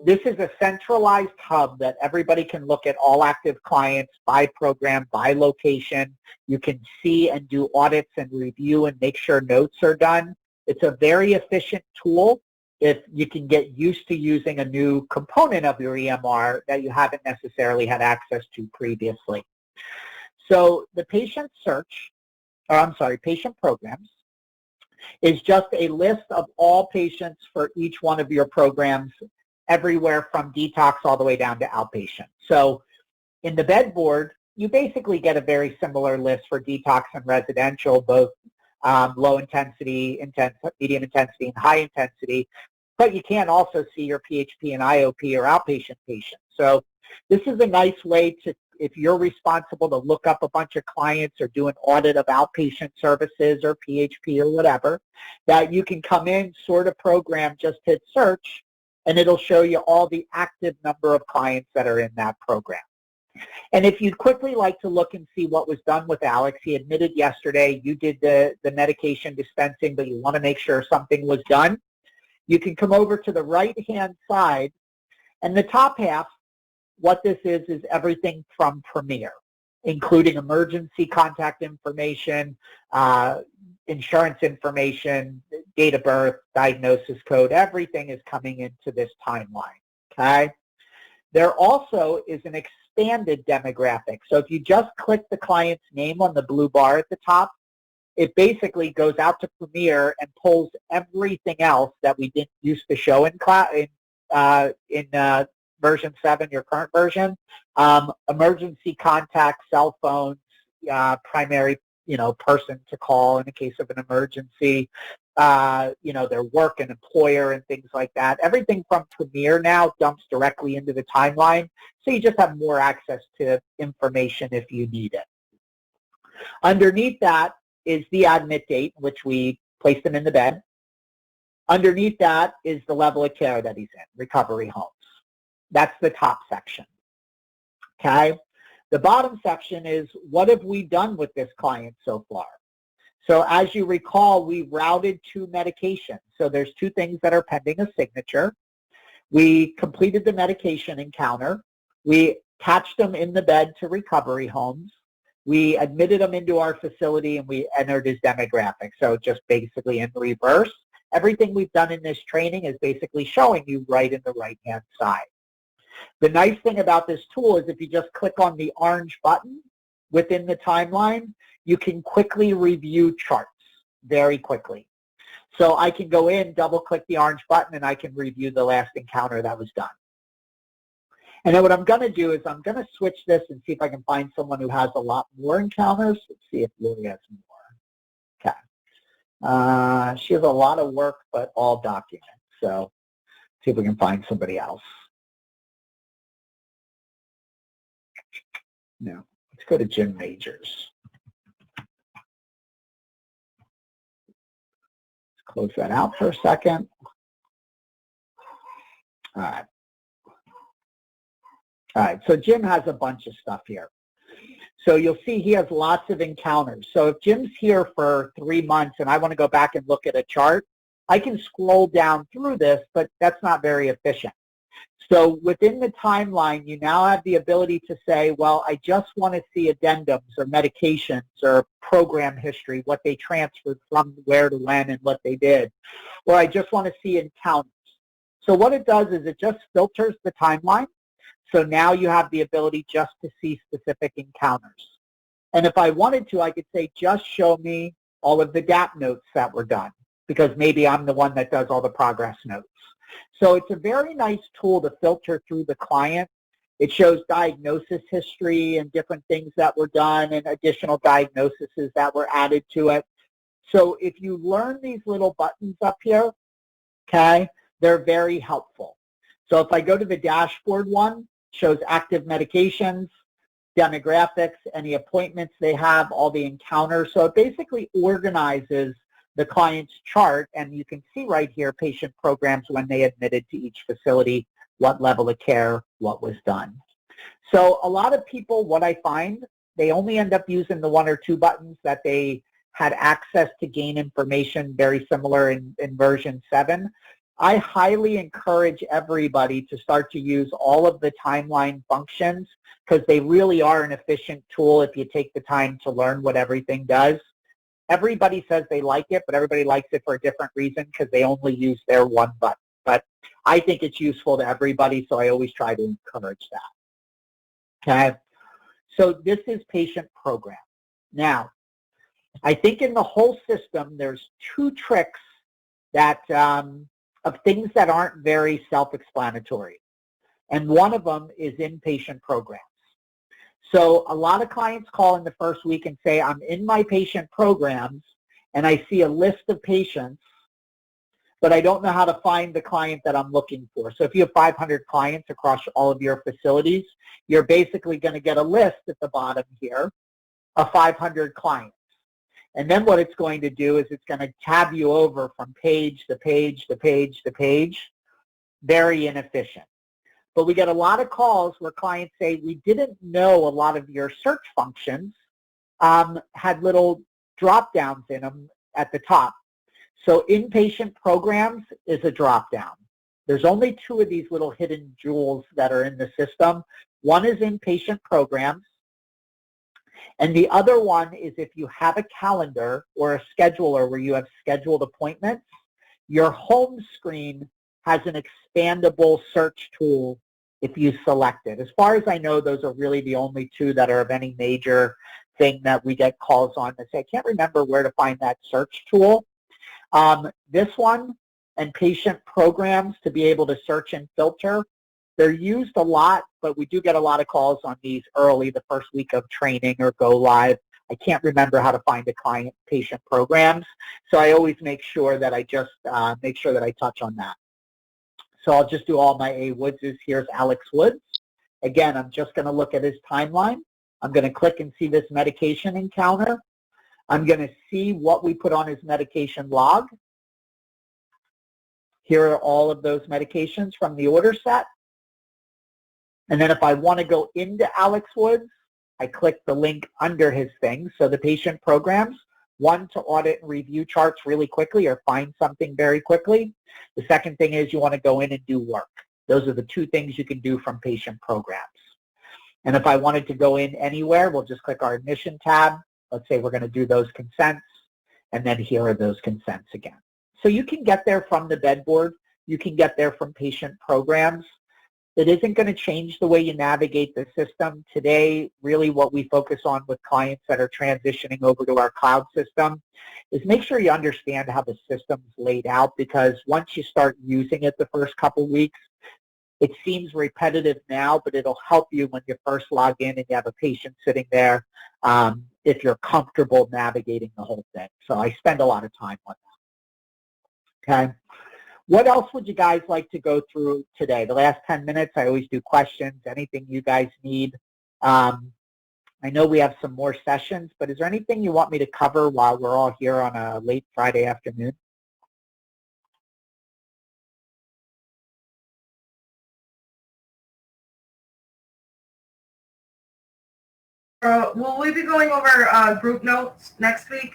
[SPEAKER 1] This is a centralized hub that everybody can look at all active clients by program, by location. You can see and do audits and review and make sure notes are done. It's a very efficient tool if you can get used to using a new component of your EMR that you haven't necessarily had access to previously. So the patient programs is just a list of all patients for each one of your programs, everywhere from detox all the way down to outpatient. So in the bed board, you basically get a very similar list for detox and residential, both low intensity, medium intensity, and high intensity. But you can also see your PHP and IOP or outpatient patients. So this is a nice way to, if you're responsible to look up a bunch of clients or do an audit of outpatient services or PHP or whatever, that you can come in, sort a program, just hit search, and it'll show you all the active number of clients that are in that program. And if you'd quickly like to look and see what was done with Alex, he admitted yesterday you did the medication dispensing, but you want to make sure something was done. You can come over to the right-hand side, and the top half, what this is everything from Premier, including emergency contact information, insurance information, date of birth, diagnosis code, everything is coming into this timeline, okay? There also is an expanded demographic. So if you just click the client's name on the blue bar at the top, it basically goes out to Premier and pulls everything else that we didn't used to show in version 7, your current version. Emergency contact, cell phones, primary, person to call in the case of an emergency, their work and employer and things like that. Everything from Premier now dumps directly into the timeline, so you just have more access to information if you need it. Underneath that is the admit date, which we placed him in the bed. Underneath that is the level of care that he's in, recovery homes. That's the top section, okay? The bottom section is what have we done with this client so far? So as you recall, we routed 2 medications. So there's 2 things that are pending a signature. We completed the medication encounter. We attached them in the bed to recovery homes. We admitted him into our facility, and we entered his demographic. So just basically in reverse. Everything we've done in this training is basically showing you right in the right-hand side. The nice thing about this tool is if you just click on the orange button within the timeline, you can quickly review charts very quickly. So I can go in, double-click the orange button, and I can review the last encounter that was done. And then what I'm going to do is I'm going to switch this and see if I can find someone who has a lot more encounters. Let's see if Lily has more. Okay. She has a lot of work, but all documents. So see if we can find somebody else. No. Let's go to Jim Majors. Let's close that out for a second. All right. All right, so Jim has a bunch of stuff here. So you'll see he has lots of encounters. So if Jim's here for 3 months and I want to go back and look at a chart, I can scroll down through this, but that's not very efficient. So within the timeline, you now have the ability to say, well, I just want to see addendums or medications or program history, what they transferred from where to when and what they did. Or I just want to see encounters. So what it does is it just filters the timeline. So now you have the ability just to see specific encounters. And if I wanted to, I could say, just show me all of the gap notes that were done, because maybe I'm the one that does all the progress notes. So it's a very nice tool to filter through the client. It shows diagnosis history and different things that were done and additional diagnoses that were added to it. So if you learn these little buttons up here, okay, they're very helpful. So if I go to the dashboard one, shows active medications, demographics, any appointments they have, all the encounters. So it basically organizes the client's chart, and you can see right here patient programs when they admitted to each facility, what level of care, what was done. So a lot of people, what I find, they only end up using the 1 or 2 buttons that they had access to gain information, very similar in version 7. I highly encourage everybody to start to use all of the timeline functions, because they really are an efficient tool if you take the time to learn what everything does. Everybody says they like it, but everybody likes it for a different reason because they only use their one button. But I think it's useful to everybody, so I always try to encourage that. Okay, so this is patient program. Now, I think in the whole system, there's 2 tricks that of things that aren't very self-explanatory. And one of them is inpatient programs. So a lot of clients call in the first week and say, I'm in my patient programs and I see a list of patients, but I don't know how to find the client that I'm looking for. So if you have 500 clients across all of your facilities, you're basically going to get a list at the bottom here of 500 clients. And then what it's going to do is it's going to tab you over from page to page to page to page. Very inefficient. But we get a lot of calls where clients say, we didn't know a lot of your search functions had little drop downs in them at the top. So inpatient programs is a drop down. There's only 2 of these little hidden jewels that are in the system. One is inpatient programs, and the other one is if you have a calendar or a scheduler where you have scheduled appointments, your home screen has an expandable search tool if you select it. As far as I know, those are really the only 2 that are of any major thing that we get calls on to say, I can't remember where to find that search tool. This one and patient programs to be able to search and filter, they're used a lot, but we do get a lot of calls on these early, the first week of training or go live. I can't remember how to find the client patient programs, so I always make sure that I just make sure that I touch on that. So I'll just do all my A. Woodses. Here's Alex Woods. Again, I'm just going to look at his timeline. I'm going to click and see this medication encounter. I'm going to see what we put on his medication log. Here are all of those medications from the order set. And then if I want to go into Alex Woods, I click the link under his thing. So the patient programs, 1, to audit and review charts really quickly or find something very quickly. The second thing is you want to go in and do work. Those are the 2 things you can do from patient programs. And if I wanted to go in anywhere, we'll just click our admission tab. Let's say we're going to do those consents, and then here are those consents again. So you can get there from the bedboard. You can get there from patient programs. It isn't going to change the way you navigate the system. Today, really what we focus on with clients that are transitioning over to our cloud system is make sure you understand how the system's laid out, because once you start using it the first couple weeks, it seems repetitive now, but it'll help you when you first log in and you have a patient sitting there if you're comfortable navigating the whole thing. So I spend a lot of time on that. Okay. What else would you guys like to go through today? The last 10 minutes, I always do questions, anything you guys need. I know we have some more sessions, but is there anything you want me to cover while we're all here on a late Friday afternoon?
[SPEAKER 2] Will we be going over group notes next week?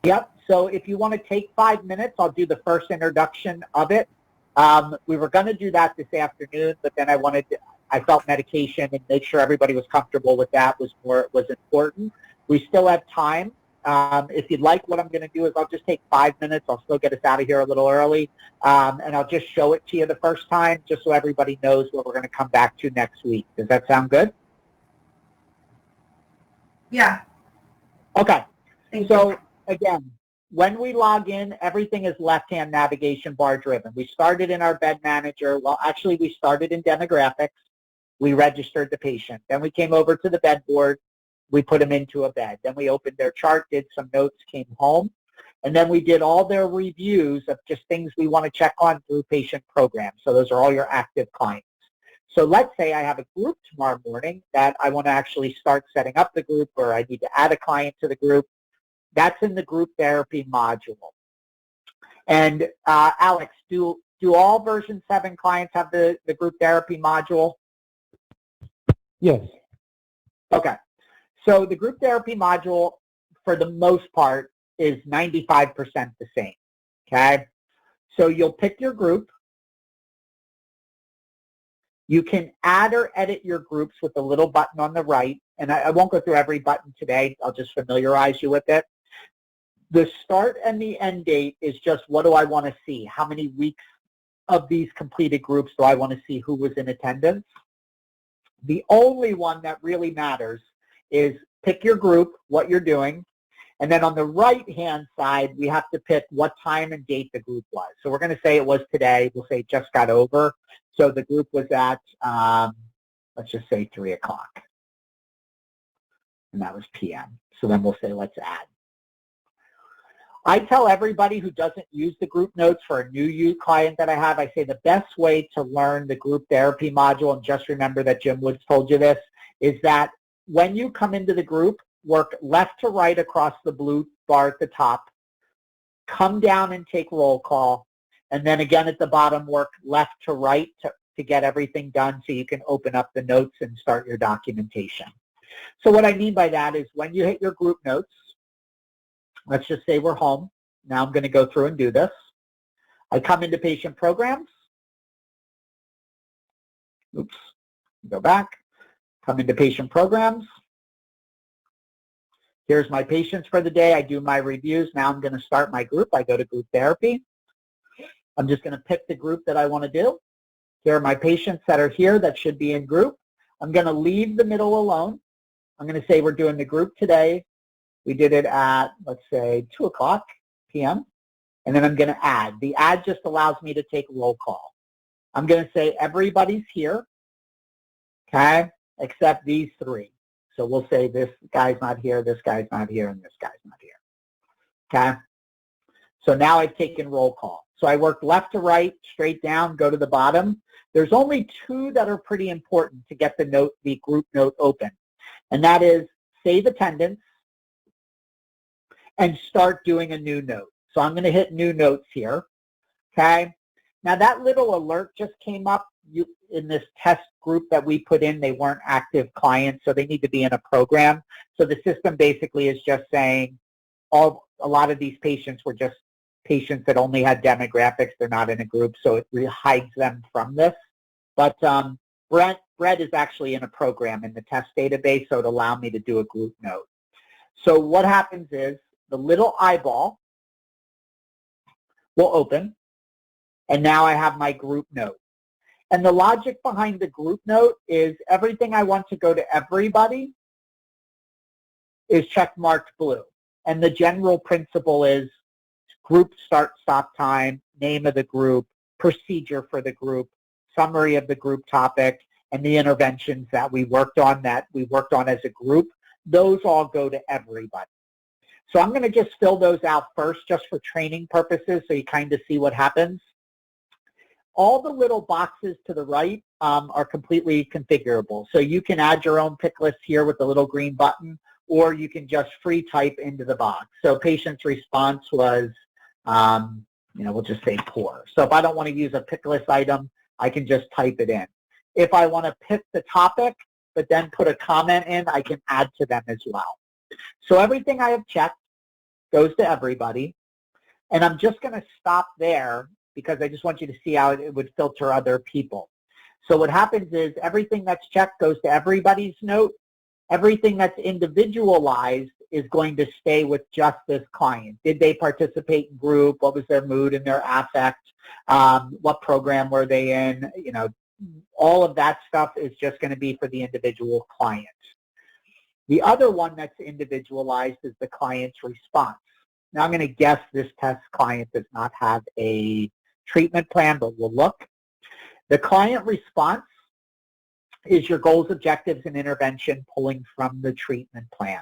[SPEAKER 1] Yep. So if you want to take 5 minutes, I'll do the first introduction of it. We were going to do that this afternoon, but then I felt medication and make sure everybody was comfortable with that was important. We still have time. If you'd like, what I'm going to do is I'll just take 5 minutes. I'll still get us out of here a little early, and I'll just show it to you the first time just so everybody knows what we're going to come back to next week. Does that sound good?
[SPEAKER 2] Yeah.
[SPEAKER 1] Okay.
[SPEAKER 2] Thank
[SPEAKER 1] So
[SPEAKER 2] you.
[SPEAKER 1] again, when we log in, everything is left-hand navigation bar driven. We started in our bed manager. Well, actually, we started in demographics. We registered the patient. Then we came over to the bed board. We put them into a bed. Then we opened their chart, did some notes, came home. And then we did all their reviews of just things we want to check on through patient programs. So those are all your active clients. So let's say I have a group tomorrow morning that I want to actually start setting up the group, or I need to add a client to the group. That's in the group therapy module. And Alex, do all version 7 clients have the group therapy module?
[SPEAKER 3] Yes.
[SPEAKER 1] Okay. So the group therapy module, for the most part, is 95% the same. Okay. So you'll pick your group. You can add or edit your groups with the little button on the right. And I won't go through every button today. I'll just familiarize you with it. The start and the end date is just, what do I want to see? How many weeks of these completed groups do I want to see who was in attendance? The only one that really matters is pick your group, what you're doing, and then on the right-hand side, we have to pick what time and date the group was. So we're going to say it was today. We'll say it just got over. So the group was at, let's just say 3 o'clock. And that was p.m. So then we'll say let's add. I tell everybody who doesn't use the group notes, for a new client that I have, I say the best way to learn the group therapy module, and just remember that Jim Woods told you this, is that when you come into the group, work left to right across the blue bar at the top, come down and take roll call, and then again at the bottom, work left to right to get everything done so you can open up the notes and start your documentation. So what I mean by that is when you hit your group notes, let's just say we're home. Now I'm going to go through and do this. I come into patient programs. Oops, go back. Come into patient programs. Here's my patients for the day. I do my reviews. Now I'm going to start my group. I go to group therapy. I'm just going to pick the group that I want to do. Here are my patients that are here that should be in group. I'm going to leave the middle alone. I'm going to say we're doing the group today. We did it at, let's say, 2 o'clock p.m. And then I'm going to add. The add just allows me to take roll call. I'm going to say everybody's here, okay, except these 3. So we'll say this guy's not here, this guy's not here, and this guy's not here, okay? So now I've taken roll call. So I work left to right, straight down, go to the bottom. There's only 2 that are pretty important to get the group note open, and that is save attendance and start doing a new note. So I'm going to hit new notes here, okay? Now that little alert just came up. In this test group that we put in, they weren't active clients, so they need to be in a program. So the system basically is just saying a lot of these patients were just patients that only had demographics. They're not in a group, so it hides them from this. But Brett is actually in a program in the test database, so it allowed me to do a group note. So what happens is the little eyeball will open, and now I have my group note. And the logic behind the group note is everything I want to go to everybody is check marked blue. And the general principle is group start, stop time, name of the group, procedure for the group, summary of the group topic, and the interventions that we worked on as a group. Those all go to everybody. So I'm going to just fill those out first just for training purposes so you kind of see what happens. All the little boxes to the right are completely configurable. So you can add your own pick list here with the little green button, or you can just free type into the box. So patient's response was, we'll just say poor. So if I don't want to use a pick list item, I can just type it in. If I want to pick the topic, but then put a comment in, I can add to them as well. So everything I have checked goes to everybody. And I'm just going to stop there because I just want you to see how it would filter other people. So what happens is everything that's checked goes to everybody's note. Everything that's individualized is going to stay with just this client. Did they participate in group? What was their mood and their affect? What program were they in? You know, all of that stuff is just going to be for the individual client. The other one that's individualized is the client's response. Now I'm going to guess this test client does not have a treatment plan, but we'll look. The client response is your goals, objectives, and intervention pulling from the treatment plan.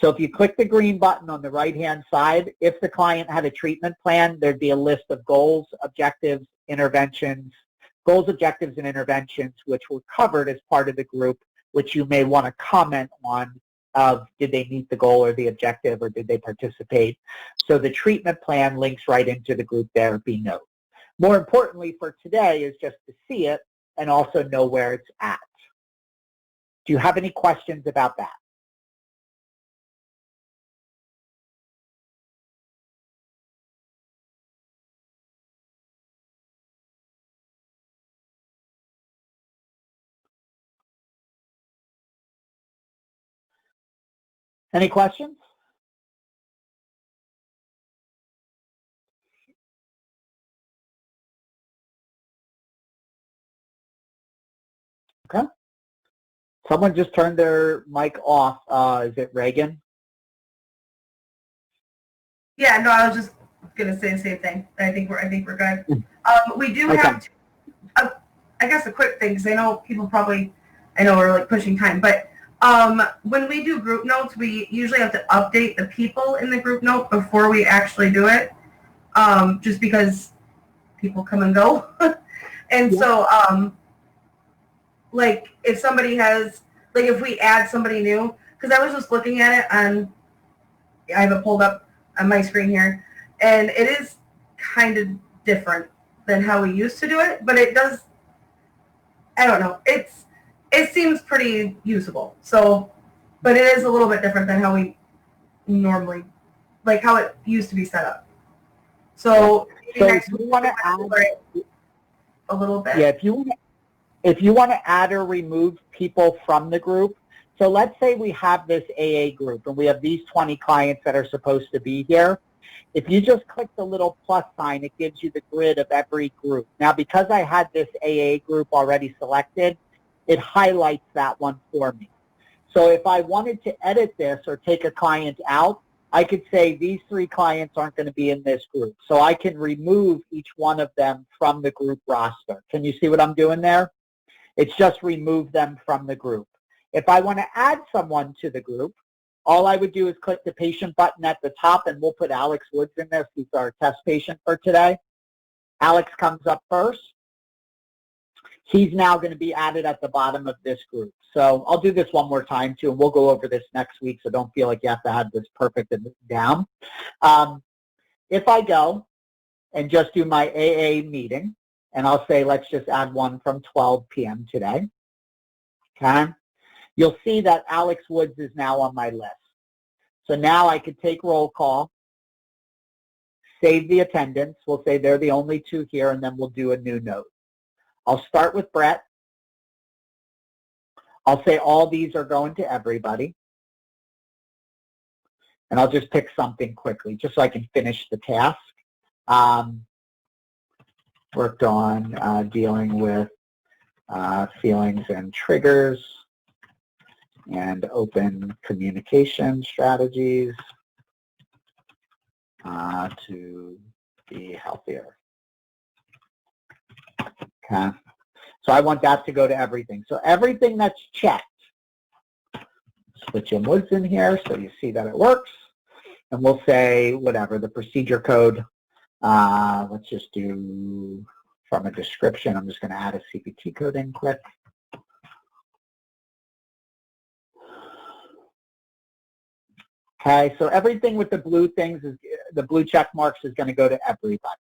[SPEAKER 1] So if you click the green button on the right-hand side, if the client had a treatment plan, there'd be a list of goals, objectives, interventions, goals, objectives, and interventions, which were covered as part of the group, which you may want to comment on of did they meet the goal or the objective or did they participate. So the treatment plan links right into the group therapy note. More importantly for today is just to see it and also know where it's at. Do you have any questions about that? Any questions? Okay. Someone just turned their mic off. Is it Reagan?
[SPEAKER 2] Yeah, no, I was just gonna say the same thing. I think we're good. We do have I guess a quick thing, because I know people probably, I know we're like pushing time, but when we do group notes, we usually have to update the people in the group note before we actually do it, just because people come and go. And so, like, if somebody has, like, if we add somebody new, because I was just looking at it on, I have it pulled up on my screen here, and it is kind of different than how we used to do it, but it does, I don't know, it seems pretty usable. So, but it is a little bit different than how we normally, like how it used to be set up. So next
[SPEAKER 1] we want to add
[SPEAKER 2] a little bit.
[SPEAKER 1] Yeah, if you want to add or remove people from the group, so let's say we have this AA group and we have these 20 clients that are supposed to be here. If you just click the little plus sign, it gives you the grid of every group. Now, because I had this AA group already selected, it highlights that one for me. So if I wanted to edit this or take a client out, I could say these 3 clients aren't going to be in this group. So I can remove each one of them from the group roster. Can you see what I'm doing there? It's just remove them from the group. If I want to add someone to the group, all I would do is click the patient button at the top, and we'll put Alex Woods in there. He's our test patient for today. Alex comes up first. He's now going to be added at the bottom of this group. So I'll do this one more time too, and we'll go over this next week, so don't feel like you have to have this perfect and down. If I go and just do my AA meeting, and I'll say let's just add one from 12 p.m. today, okay? You'll see that Alex Woods is now on my list. So now I could take roll call, save the attendance. We'll say they're the only 2 here, and then we'll do a new note. I'll start with Brett. I'll say all these are going to everybody. And I'll just pick something quickly, just so I can finish the task. Worked on dealing with feelings and triggers and open communication strategies to be healthier. Okay. So I want that to go to everything. So everything that's checked, put Jim Woods in here so you see that it works. And we'll say whatever, the procedure code. Let's just do from a description. I'm just going to add a CPT code in quick. Okay, so everything with the blue things, is the blue check marks, is going to go to everybody.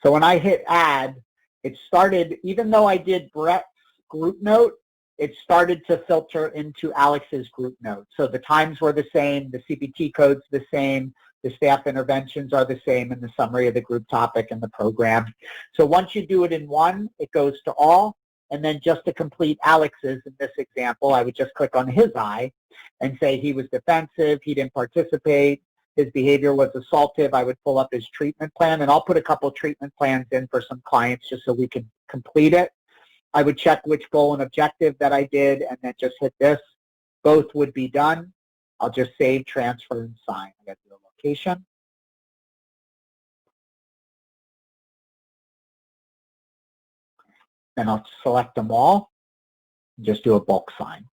[SPEAKER 1] So when I hit add, it started, even though I did Brett's group note, it started to filter into Alex's group note. So the times were the same, the CPT code's the same, The staff interventions are the same in the summary of the group topic and the program. So once you do it in one, it goes to all. And then just to complete Alex's in this example, I would just click on his eye and say he was defensive, he didn't participate, his behavior was assaultive. I would pull up his treatment plan, and I'll put a couple treatment plans in for some clients just so we can complete it. I would check which goal and objective that I did and then just hit this. Both would be done. I'll just save, transfer, and sign. I got the location. Then I'll select them all and just do a bulk sign.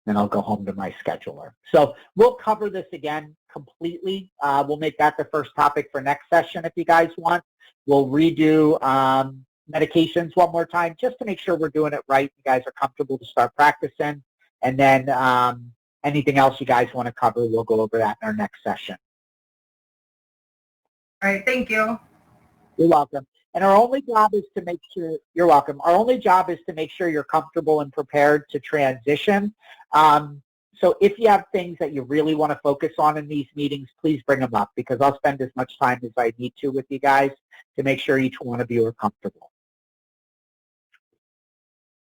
[SPEAKER 1] Then I'll go home to my scheduler. So we'll cover this again completely. We'll make that the first topic for next session if you guys want. We'll redo medications one more time just to make sure we're doing it right. You guys are comfortable to start practicing. And then anything else you guys want to cover, we'll go over that in our next session.
[SPEAKER 2] All right, thank you.
[SPEAKER 1] You're welcome. And our only job is to make sure, you're welcome. Our only job is to make sure you're comfortable and prepared to transition. So if you have things that you really want to focus on in these meetings, please bring them up because I'll spend as much time as I need to with you guys to make sure each one of you are comfortable.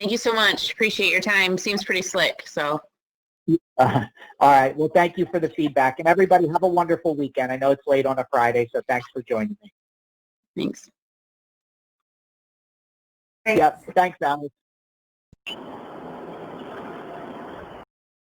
[SPEAKER 4] Thank you so much. Appreciate your time. Seems pretty slick, so.
[SPEAKER 1] All right. Well, thank you for the feedback. And everybody have a wonderful weekend. I know it's late on a Friday, so thanks for joining me.
[SPEAKER 4] Thanks.
[SPEAKER 2] Thanks.
[SPEAKER 1] Yep. Thanks, Alice.